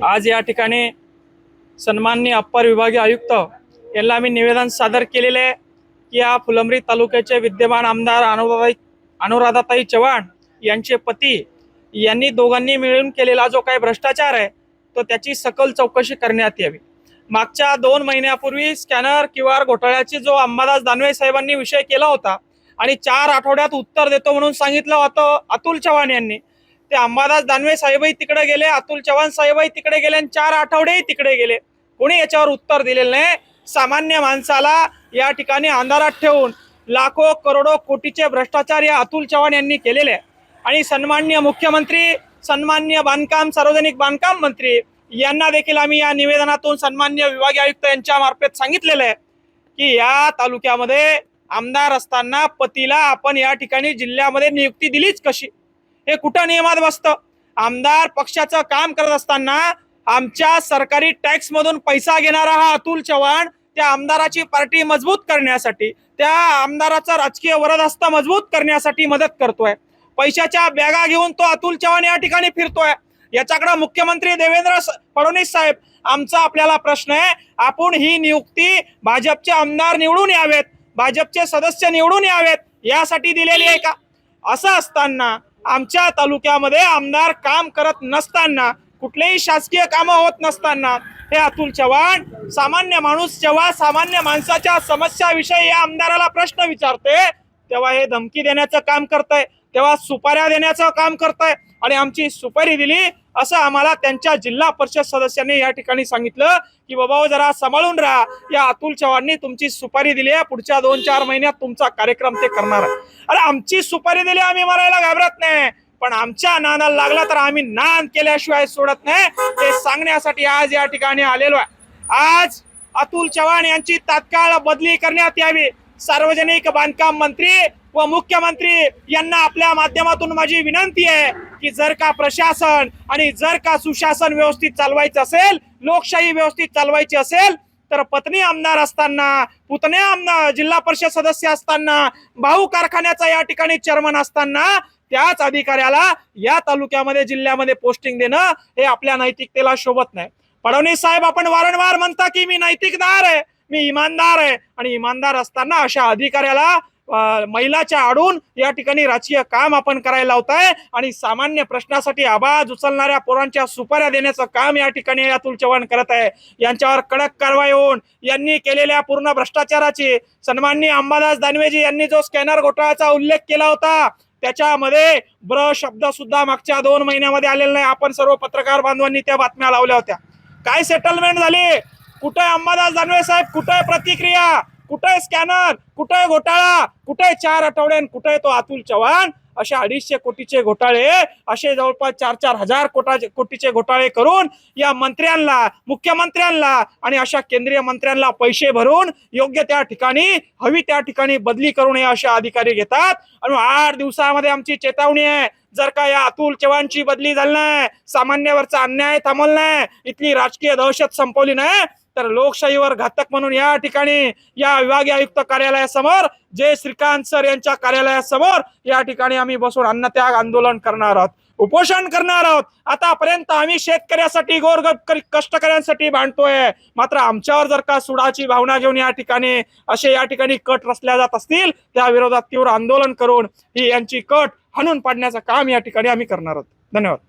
आज या ठिकाणी सन्माननीय अप्पर विभागीय आयुक्त यांना आम्ही निवेदन सादर केलेले आहे की या फुलंब्री तालुक्याचे विद्यमान आमदार अनुराधाताई चव्हाण यांचे पती यांनी दोघांनी मिळून केलेला जो काही भ्रष्टाचार आहे तो त्याची सखोल चौकशी करण्यात यावी। मागच्या 2 महिन्यापूर्वी स्कॅनर QR घोटाळ्याची जो अंबादास दानवे साहेबांनी विषय केला होता आणि 4 आठवड्यात उत्तर देतो म्हणून सांगितलं होतं अतुल चव्हाण यांनी, ते अंबादास दानवे साहेबही तिकडे गेले, अतुल चव्हाण साहेबही तिकडे गेले आणि 4 आठवडेही तिकडे गेले, कोणी याच्यावर उत्तर दिलेलं नाही। सामान्य माणसाला या ठिकाणी अंधारात ठेवून लाखो करोडो कोटीचे भ्रष्टाचार या अतुल चव्हाण यांनी केलेले आहे। आणि सन्माननीय मुख्यमंत्री, सन्माननीय सार्वजनिक बांधकाम मंत्री यांना देखील आम्ही या निवेदनातून सन्माननीय विभागीय आयुक्त यांच्या मार्फत सांगितलेलं आहे की या तालुक्यामध्ये आमदार असताना पतीला आपण या ठिकाणी जिल्ह्यामध्ये नियुक्ती दिलीच कशी, हे कुठं नियमात बसतं? आमदार पक्षाचं काम करत असताना आमच्या सरकारी टॅक्स मधून पैसा घेणारा हा अतुल चव्हाण त्या आमदाराची पार्टी मजबूत करण्यासाठी, त्या आमदाराचा राजकीय वरदहस्त मजबूत करण्यासाठी मदत करतोय। पैशाच्या बॅगा घेऊन तो अतुल चव्हाण या ठिकाणी फिरतोय। याच्याकडे मुख्यमंत्री देवेंद्र फडणवीस साहेब, आमचा आपल्याला प्रश्न आहे, आपण ही नियुक्ती भाजपचे आमदार निवडून यावेत, भाजपचे सदस्य निवडून यावेत यासाठी दिलेली आहे का? असं असताना आमच्या तालुक्यामध्ये आमदार काम करत नसताना, कुठलेही शासकीय कामं होत नसताना हे अतुल चव्हाण सामान्य माणूस जेव्हा सामान्य माणसाच्या समस्याविषयी या आमदाराला प्रश्न विचारते तेव्हा हे धमकी देण्याचं काम करतंय, तेव्हा सुपाऱ्या देण्याचं काम करतंय। आणि आमची सुपारी दिली असं आम्हाला त्यांच्या जिल्हा परिषद सदस्यांनी या ठिकाणी सांगितलं की बाबा जरा सांभाळून राहा, या अतुल चव्हाणनी तुमची सुपारी दिली आहे, पुढच्या 2-4 महिन्यात तुमचा कार्यक्रम ते करणार आहे। अरे आमची सुपारी दिली, आम्ही मरायला घाबरत नाही, पण आमच्या नादाला लागला तर आम्ही नाद केल्याशिवाय सोडत नाही, हे सांगण्यासाठी आज या ठिकाणी आलेलो आहे। आज अतुल चव्हाण यांची तात्काळ बदली करण्यात यावी। सार्वजनिक बांधकाम मंत्री व मुख्यमंत्री यांना आपल्या माध्यमातून माझी विनंती आहे की जर का प्रशासन आणि जर का सुशासन व्यवस्थित चालवायचं असेल, लोकशाही व्यवस्थित चालवायची असेल, तर पत्नी आमदार असताना, पुतण्या आमदार जिल्हा परिषद सदस्य असताना, भाऊ कारखान्याचा या ठिकाणी चेअरमन असताना त्याच अधिकाऱ्याला या तालुक्यामध्ये जिल्ह्यामध्ये पोस्टिंग देणं हे आपल्या नैतिकतेला शोभत नाही। फडणवीस साहेब, आपण वारंवार म्हणता की मी नैतिकदार आहे, मी इमानदार आहे, आणि इमानदार असताना अशा अधिकाऱ्याला महिलाच्या आडून या ठिकाणी राजकीय काम आपण करायला लावताय आणि सामान्य प्रश्नासाठी आवाज उचलणाऱ्या पोरांच्या सुपाऱ्या देण्याचं काम या ठिकाणी अतुल चव्हाण करत आहे। यांच्यावर कडक कारवाई होऊन यांनी केलेल्या पूर्ण भ्रष्टाचाराची, सन्माननीय अंबादास दानवेजी यांनी जो स्कॅनर घोटाळ्याचा उल्लेख केला होता त्याच्यामध्ये ब्र शब्द सुद्धा मागच्या 2 महिन्यामध्ये आलेला नाही। आपण सर्व पत्रकार बांधवांनी त्या बातम्या लावल्या होत्या। काय सेटलमेंट झाली? कुठे अंबादास दानवे साहेब, कुठे प्रतिक्रिया, कुठे स्कॅनर, कुठे घोटाळा, कुठे 4 आठवडे, कुठे तो अतुल चव्हाण? असे 250 कोटीचे घोटाळे, असे जवळपास 4-4 हजार कोटीचे घोटाळे करून या मंत्र्यांना, मुख्यमंत्र्यांना आणि अशा केंद्रीय मंत्र्यांना पैसे भरून योग्य त्या ठिकाणी, हवी त्या ठिकाणी बदली करून हे असे अधिकारी घेतात। आणि 8 दिवसामध्ये आमची चेतावणी आहे, जर का या अतुल चव्हाणची बदली झाली नाही, सामान्यावरचा अन्याय थांबवला नाही, इथली राजकीय दहशत संपवली नाही, तर लोकशाहीवर घातक म्हणून या ठिकाणी या विभागीय आयुक्त कार्यालयासमोर, जे श्रीकांत सर यांच्या कार्यालयासमोर या ठिकाणी आम्ही बसून अन्नत्याग आंदोलन करणार आहोत, उपोषण करणार आहोत। आतापर्यंत आम्ही शेतकऱ्यासाठी, कष्टकऱ्यांसाठी भांडतोय, मात्र आमच्यावर जर का सुडाची भावना घेऊन या ठिकाणी असे या ठिकाणी कट रचल्या जात असतील, त्या विरोधात तीव्र आंदोलन करून ही यांची कट हाणून पाडण्याचं काम या ठिकाणी आम्ही करणार आहोत। धन्यवाद।